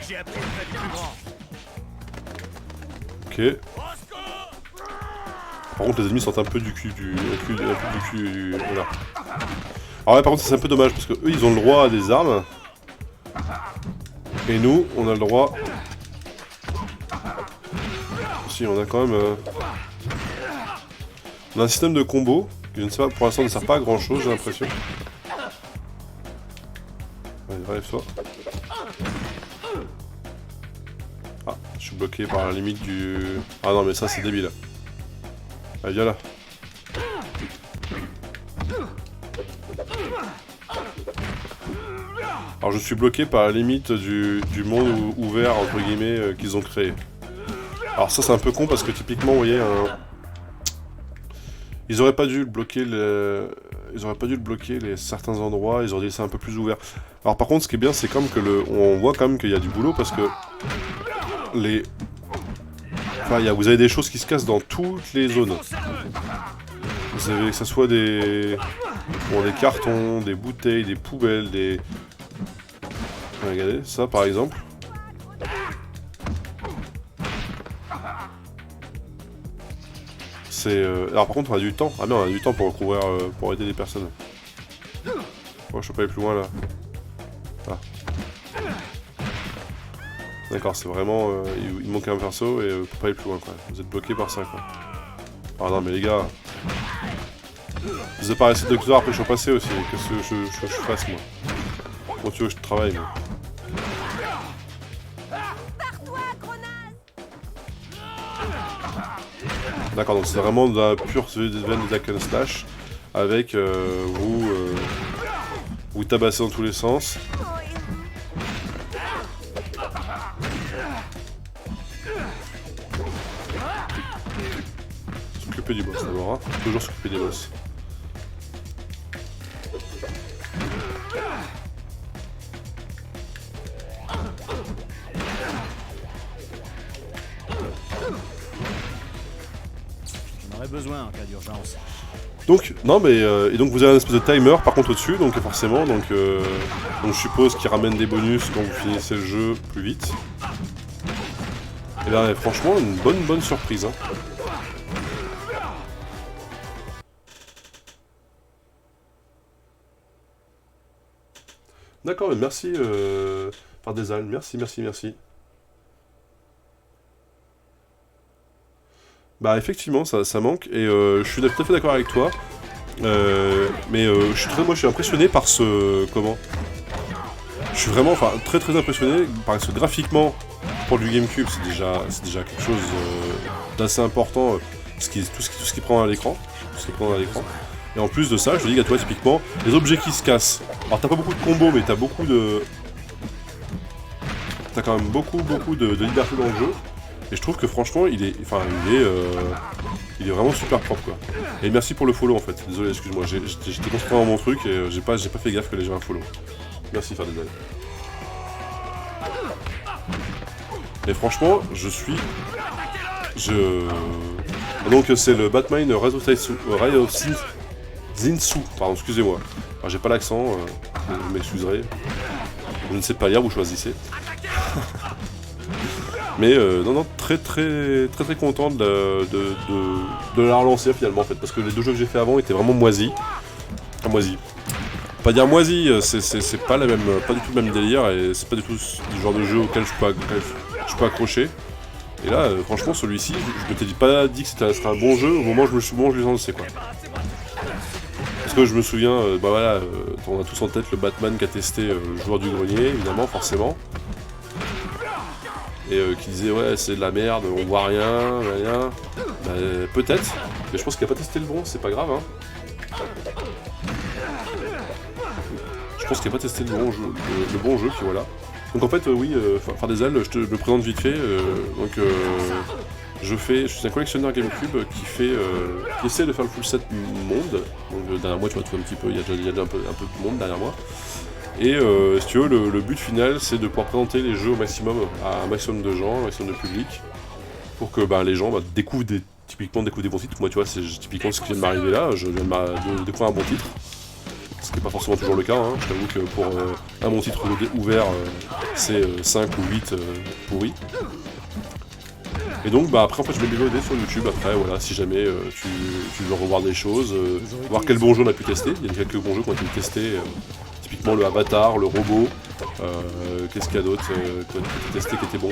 J'ai appris une fête plus grand. Ok. Par contre, les ennemis sortent un peu du cul voilà. Alors là, par contre, c'est un peu dommage parce que eux, ils ont le droit à des armes. Et nous, on a le droit... Si, on a quand même... On a un système de combo qui, je ne sais pas, pour l'instant, ne sert pas à grand chose, j'ai l'impression. Allez, relève-toi. Ah, je suis bloqué par la limite du... Ah non, mais ça, c'est débile. Allez, viens là. Alors je suis bloqué par la limite du monde ouvert, entre guillemets, qu'ils ont créé. Alors ça c'est un peu con parce que typiquement, vous voyez, ils auraient pas dû bloquer certains endroits, ils auraient laissé un peu plus ouvert. Alors par contre, ce qui est bien, c'est comme que on voit quand même qu'il y a du boulot parce que Enfin, vous avez des choses qui se cassent dans toutes les zones. Vous avez que ce soit des... Bon, des cartons, des bouteilles, des poubelles, des... Regardez, ça par exemple. C'est... Alors par contre on a du temps. Ah non, on a du temps pour recouvrir, pour aider les personnes. Oh, je peux pas aller plus loin là. Ah. D'accord, c'est vraiment... il manque un perso et on peut pas aller plus loin quoi. Vous êtes bloqué par ça quoi. Ah non mais les gars... Vous apparaissez docteur après je suis passé aussi. Qu'est-ce que je fasse moi? Comment tu veux que je travaille moi? D'accord, donc c'est vraiment de la pure veine de hack and slash avec vous tabassez dans tous les sens. S'occuper du boss d'abord, hein. Toujours s'occuper des boss. J'en aurais besoin en cas d'urgence. Donc, non mais, et donc vous avez un espèce de timer par contre au-dessus, donc forcément, donc je suppose qu'il ramène des bonus quand vous finissez le jeu plus vite. Et là, franchement, une bonne surprise, hein. D'accord, merci par des ânes, merci. Bah effectivement, ça manque, et je suis tout à fait d'accord avec toi. Mais moi je suis impressionné par ce... Comment? Je suis vraiment très impressionné parce que graphiquement, pour du GameCube, c'est déjà quelque chose d'assez important, tout ce qui prend à l'écran. Et en plus de ça, je te dis à toi typiquement, les objets qui se cassent. Alors t'as pas beaucoup de combos, mais t'as beaucoup de... T'as quand même beaucoup de liberté dans le jeu. Et je trouve que franchement, il est vraiment super propre quoi. Et merci pour le follow en fait. Désolé, excuse-moi, j'étais concentré dans mon truc et j'ai pas fait gaffe que les gens un follow. Merci Ferdinand. Et franchement, donc c'est le Batman Rise of Zinsu, pardon, excusez-moi. Alors j'ai pas l'accent, vous m'excuserez. Je ne sais pas lire, vous choisissez. Mais non, très content de la relancer finalement en fait, parce que les deux jeux que j'ai fait avant étaient vraiment moisis. Enfin, moisis. Pas dire moisi, c'est pas du tout le même délire, et c'est pas du tout du genre de jeu auquel je peux accrocher. Et là, franchement, celui-ci, je m'étais pas dit que c'était un bon jeu au moment où je l'ai lancé quoi. Parce que je me souviens, on a tous en tête le Batman qu'a testé le joueur du grenier, évidemment, forcément. Et qui disait ouais c'est de la merde, on voit rien. Bah, peut-être, mais je pense qu'il a pas testé le bon, c'est pas grave hein. Je pense qu'il a pas testé le bon jeu, puis voilà. Donc en fait oui, Fardezal, je me présente vite fait, je suis un collectionneur GameCube qui essaie de faire le full set monde. Donc derrière moi tu vois un petit peu, il y a déjà un peu de monde derrière moi. Et si tu veux, le but final, c'est de pouvoir présenter les jeux au maximum, à un maximum de gens, un maximum de public, pour que les gens découvrent des bons titres. Moi, tu vois, c'est typiquement ce qui vient de m'arriver là, je viens de découvrir un bon titre, ce qui n'est pas forcément toujours le cas, hein. Je t'avoue que pour un bon titre ouvert, c'est 5 ou 8 pourris. Et donc, après, en fait, je mets des VOD sur YouTube, après, voilà, si jamais tu veux revoir des choses, voir quel bon jeu on a pu tester. Il y a quelques bons jeux qu'on a pu tester. Typiquement le Avatar, le robot, qu'est-ce qu'il y a d'autre qu'on a testé qui était bon.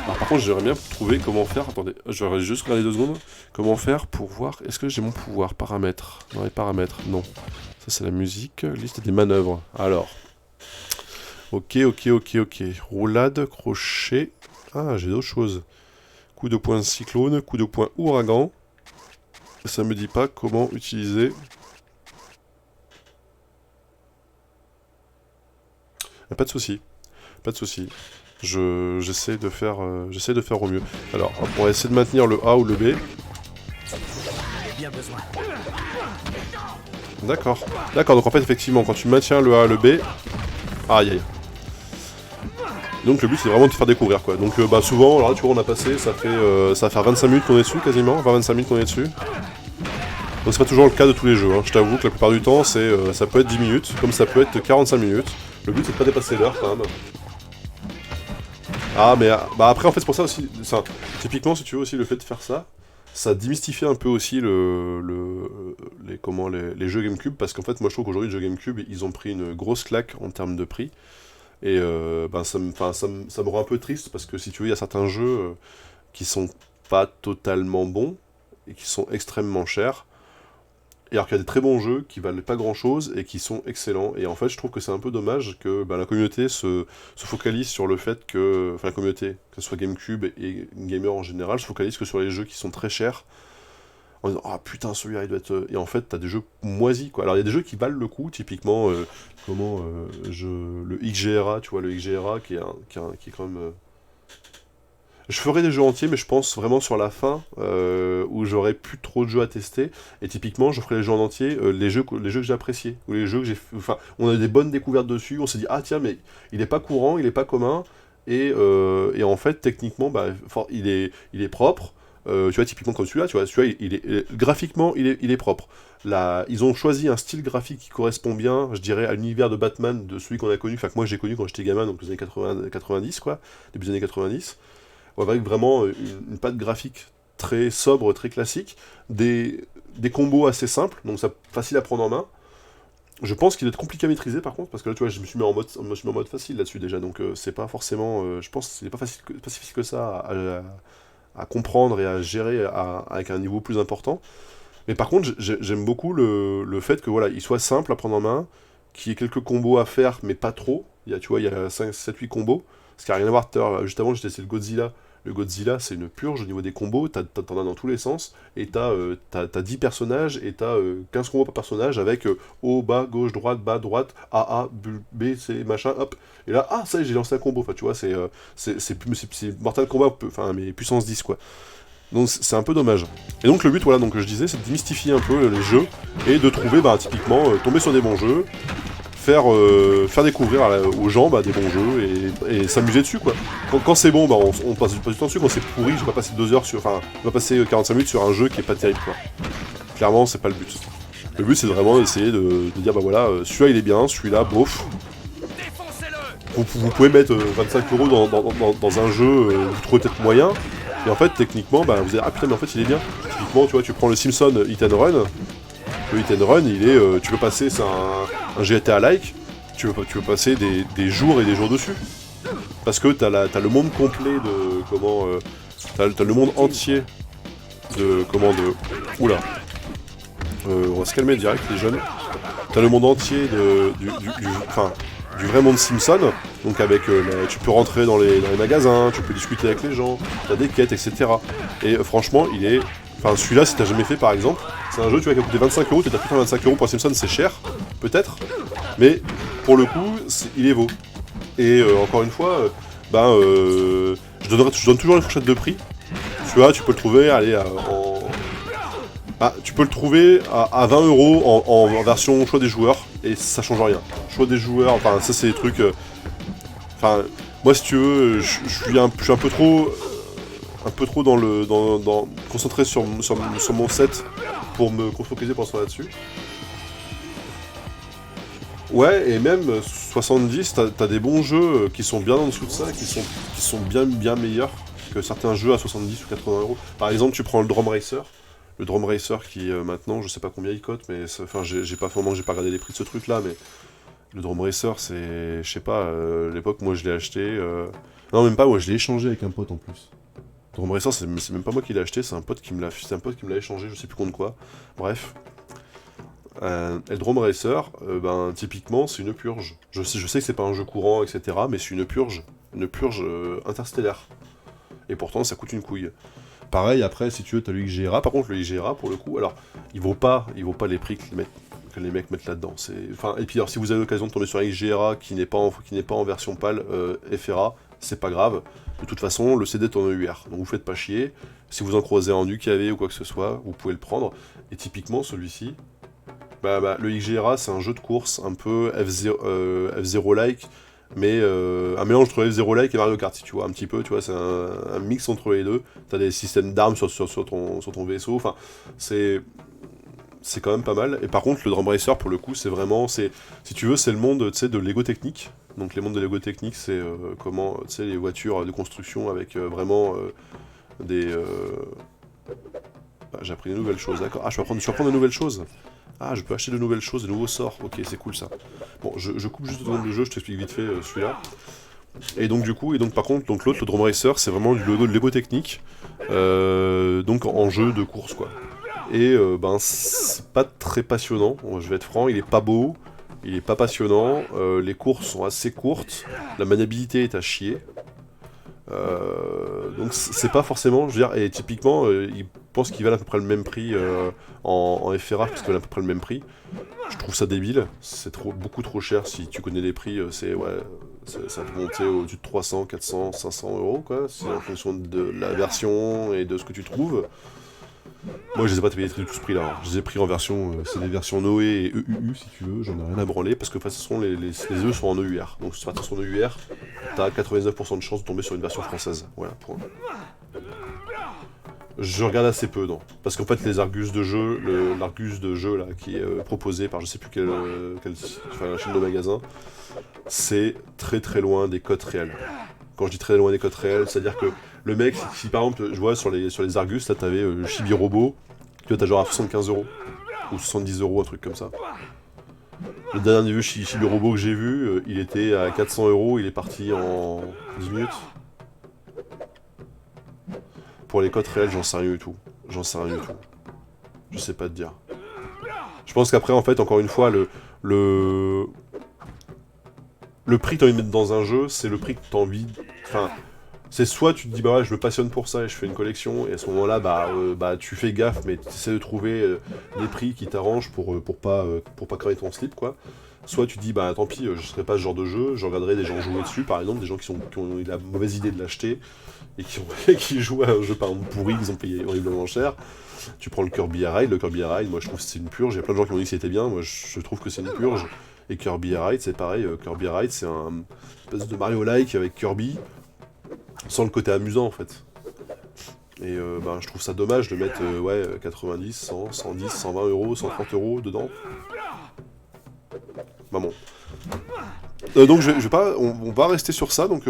Alors par contre j'aimerais bien trouver comment faire, attendez, je vais juste regarder 2 secondes, comment faire pour voir, est-ce que j'ai mon pouvoir, paramètres, dans les paramètres, non. Ça c'est la musique, liste des manœuvres, alors. Ok, roulade, crochet, ah j'ai d'autres choses. Coup de poing cyclone, coup de poing ouragan, ça me dit pas comment utiliser... Pas de souci. J'essaie de faire au mieux. Alors, on va essayer de maintenir le A ou le B. D'accord. Donc en fait, effectivement, quand tu maintiens le A et le B... Aïe. Donc le but c'est vraiment de te faire découvrir quoi. Donc bah souvent, alors là tu vois on a passé, ça va faire 25 minutes qu'on est dessus quasiment, 20-25 minutes qu'on est dessus. Donc c'est pas toujours le cas de tous les jeux, hein. Je t'avoue que la plupart du temps ça peut être 10 minutes, comme ça peut être 45 minutes. Le but c'est de pas dépasser l'heure quand même. Ah mais bah après en fait c'est pour ça aussi, typiquement si tu veux aussi le fait de faire ça, ça démystifie un peu aussi les jeux GameCube, parce qu'en fait moi je trouve qu'aujourd'hui les jeux GameCube ils ont pris une grosse claque en termes de prix. Et ben ça me rend un peu triste, parce que si tu veux, il y a certains jeux qui sont pas totalement bons, et qui sont extrêmement chers, et alors qu'il y a des très bons jeux qui valent pas grand chose, et qui sont excellents, et en fait je trouve que c'est un peu dommage que la communauté se focalise sur le fait que, enfin la communauté, que ce soit GameCube et gamers en général, se focalise que sur les jeux qui sont très chers, en disant ah putain celui-là il doit être... Et en fait t'as des jeux moisis quoi. Alors il y a des jeux qui valent le coup, typiquement le XGRA, tu vois, le XGRA qui est quand même... Je ferai des jeux entiers, mais je pense vraiment sur la fin, où j'aurai plus trop de jeux à tester, et typiquement je ferai les jeux en entier, les jeux que j'ai appréciés, ou les jeux que j'ai... Enfin, on a des bonnes découvertes dessus, on s'est dit ah tiens mais il est pas courant, il est pas commun, et en fait techniquement bah, il est propre. Tu vois, typiquement comme celui-là, tu vois, graphiquement, il est propre. Là, ils ont choisi un style graphique qui correspond bien, je dirais, à l'univers de Batman, de celui qu'on a connu, enfin que moi j'ai connu quand j'étais gamin, donc les années 90, quoi, début des années 90. Avec vraiment une patte graphique très sobre, très classique, des combos assez simples, donc ça facile à prendre en main. Je pense qu'il est compliqué à maîtriser par contre, parce que là, tu vois, je me suis mis en mode facile là-dessus déjà, donc c'est pas forcément... je pense que c'est pas si facile que ça à comprendre et à gérer avec un niveau plus important. Mais par contre, j'aime beaucoup le fait que voilà, il soit simple à prendre en main, qu'il y ait quelques combos à faire, mais pas trop. Tu vois, il y a 5, 7, 8 combos. Ce qui n'a rien à voir, juste avant, j'ai testé le Godzilla. Le Godzilla, c'est une purge au niveau des combos, t'en as dans tous les sens, et t'as 10 personnages, et t'as 15 combos par personnage, avec haut, bas, gauche, droite, bas, droite, A, B, C, machin, hop. Et là, ah, ça y est, j'ai lancé un combo. Enfin, tu vois, c'est Mortal Kombat, enfin, mais puissance 10, quoi. Donc c'est un peu dommage. Et donc le but, voilà, donc je disais, c'est de démystifier un peu les jeux, et de trouver, bah, typiquement, tomber sur des bons jeux, faire découvrir aux gens des bons jeux, et s'amuser dessus, quoi. Quand c'est bon, bah, on passe du temps dessus. Quand c'est pourri, je vais pas passer 2 heures sur... Enfin, je vais passer 45 minutes sur un jeu qui est pas terrible, quoi. Clairement, c'est pas le but. Le but, c'est vraiment d'essayer de dire, bah voilà, celui-là il est bien, celui-là, bof. Vous pouvez mettre 25 € dans un jeu vous trouvez peut-être moyen, et en fait, techniquement, bah, vous allez, ah putain, mais en fait, il est bien. Typiquement, tu vois, tu prends le Simpson Hit and Run. Le Hit and Run, il est, tu peux passer, c'est un GTA-like, tu peux passer des jours et des jours dessus. Parce que t'as le monde complet de, t'as le monde entier de, oula. On va se calmer direct, les jeunes. T'as le monde entier du vrai monde Simpson, donc avec, tu peux rentrer dans les magasins, tu peux discuter avec les gens, t'as des quêtes, etc. Et franchement, il est... Enfin, celui-là, si t'as jamais fait, par exemple, c'est un jeu, tu vois, qui a coûté 25 €, t'as putain 25 € pour Simpson, c'est cher, peut-être, mais pour le coup, il est vaut. Et encore une fois, je donne toujours les fourchettes de prix. Tu vois, tu peux le trouver, allez, tu peux le trouver à 20 € en version choix des joueurs, et ça change rien. Choix des joueurs, enfin, ça c'est des trucs... Enfin, moi, si tu veux, je suis un peu trop... concentré sur mon set pour me focaliser pour l'instant là-dessus. Ouais, et même 70, t'as des bons jeux qui sont bien en dessous de ça, qui sont bien meilleurs que certains jeux à 70 ou 80 €. Par exemple, tu prends le Drum Racer. Le Drum Racer qui, maintenant, je sais pas combien il cote, mais... Enfin, j'ai pas regardé les prix de ce truc-là, mais... Le Drum Racer, c'est... Je sais pas, à l'époque, moi, je l'ai acheté... Non, même pas, moi, je l'ai échangé avec un pote, en plus. Drum Racer, c'est même pas moi qui l'ai acheté, c'est un pote qui me l'a échangé, je sais plus contre quoi. Bref. Et le Drum Racer, typiquement, c'est une purge. Je sais que c'est pas un jeu courant, etc., mais c'est une purge interstellaire. Et pourtant, ça coûte une couille. Pareil, après, si tu veux, t'as le XGRA. Par contre, le XGRA, pour le coup, alors, il vaut pas les prix que les mecs mettent là-dedans. Et puis, alors, si vous avez l'occasion de tomber sur un XGRA qui n'est pas en version PAL FRA, c'est pas grave. De toute façon, le CD est en EUR, donc vous faites pas chier. Si vous en croisez en UKV ou quoi que ce soit, vous pouvez le prendre. Et typiquement, celui-ci, le XGRA, c'est un jeu de course un peu F0-like, mais un mélange entre Zero Like et Mario Kart, si tu vois, un petit peu, tu vois, c'est un mix entre les deux. T'as des systèmes d'armes sur ton vaisseau, enfin, c'est quand même pas mal. Et par contre, le Drum Racer, pour le coup, c'est vraiment, si tu veux, c'est le monde, tu sais, de Lego Technique. Donc les mondes de Lego Technique, c'est comment, tu sais, les voitures de construction avec vraiment des... Ah, j'ai appris de nouvelles choses, d'accord. Ah, je peux apprendre de nouvelles choses. Ah, je peux acheter de nouvelles choses, de nouveaux sorts. Ok, c'est cool ça. Bon, je coupe juste le jeu, je t'explique vite fait celui-là. Et donc du coup, par contre, donc l'autre, le Drum Racer, c'est vraiment du Lego Technique, donc en jeu de course quoi. Et ben c'est pas très passionnant, je vais être franc, il est pas beau, il est pas passionnant, les courses sont assez courtes, la maniabilité est à chier. Donc c'est pas forcément, je veux dire, et typiquement, il pense qu'ils valent à peu près le même prix en FRH, parce qu'ils valent à peu près le même prix. Je trouve ça débile, c'est beaucoup trop cher, si tu connais les prix, ça peut monter au-dessus de 300, 400, 500 euros, quoi, c'est en fonction de la version et de ce que tu trouves. Moi je les ai pas payés tout ce prix là, hein. Je les ai pris en version, c'est des versions Noé et EUU si tu veux, j'en ai rien à branler, parce que de toute façon les œufs sont en EUR, donc si tu partes sur EUR, t'as 99% de chance de tomber sur une version française, voilà, point. Je regarde assez peu, non. Parce qu'en fait, les Argus de jeu, l'Argus de jeu là, qui est proposé par je sais plus quelle chaîne de magasin, c'est très très loin des cotes réelles. Quand je dis très loin des cotes réelles, c'est-à-dire que le mec, si par exemple, je vois sur les Argus, là t'avais Chibi Robo, tu vois, t'as genre à 75 €, ou 70 €, un truc comme ça. Le dernier vieux Chibi Robo que j'ai vu, il était à 400 €, il est parti en 10 minutes. Pour les cotes réelles, j'en sais rien du tout. J'en sais rien du tout. Je sais pas te dire. Je pense qu'après, en fait, encore une fois, le prix que t'as envie de mettre dans un jeu, c'est le prix que t'as envie... Enfin, c'est soit tu te dis, bah ouais, je me passionne pour ça et je fais une collection, et à ce moment-là, bah tu fais gaffe, mais tu essaies de trouver des prix qui t'arrangent pour pas cramer ton slip, quoi. Soit tu te dis, bah tant pis, je serai pas ce genre de jeu, je regarderai des gens jouer dessus, par exemple, des gens qui ont eu la mauvaise idée de l'acheter, et qui jouent à un jeu par exemple pourri, ils ont payé horriblement cher. Tu prends le Kirby Air Ride, moi je trouve que c'est une purge, il y a plein de gens qui m'ont dit que c'était bien, moi je trouve que c'est une purge. Et Kirby Air Ride, c'est pareil, Kirby Air Ride, c'est un espèce de Mario-like avec Kirby, sans le côté amusant en fait. Et je trouve ça dommage de mettre 90, 100, 110, 120 €, 130 € dedans. Bah bon. Donc je vais pas, on va rester sur ça, donc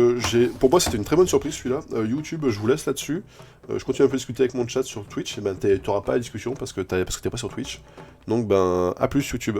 pour moi c'était une très bonne surprise celui-là. YouTube, je vous laisse là-dessus. Je continue un peu à discuter avec mon chat sur Twitch, et ben t'auras pas la discussion parce que t'es pas sur Twitch. Donc à plus YouTube.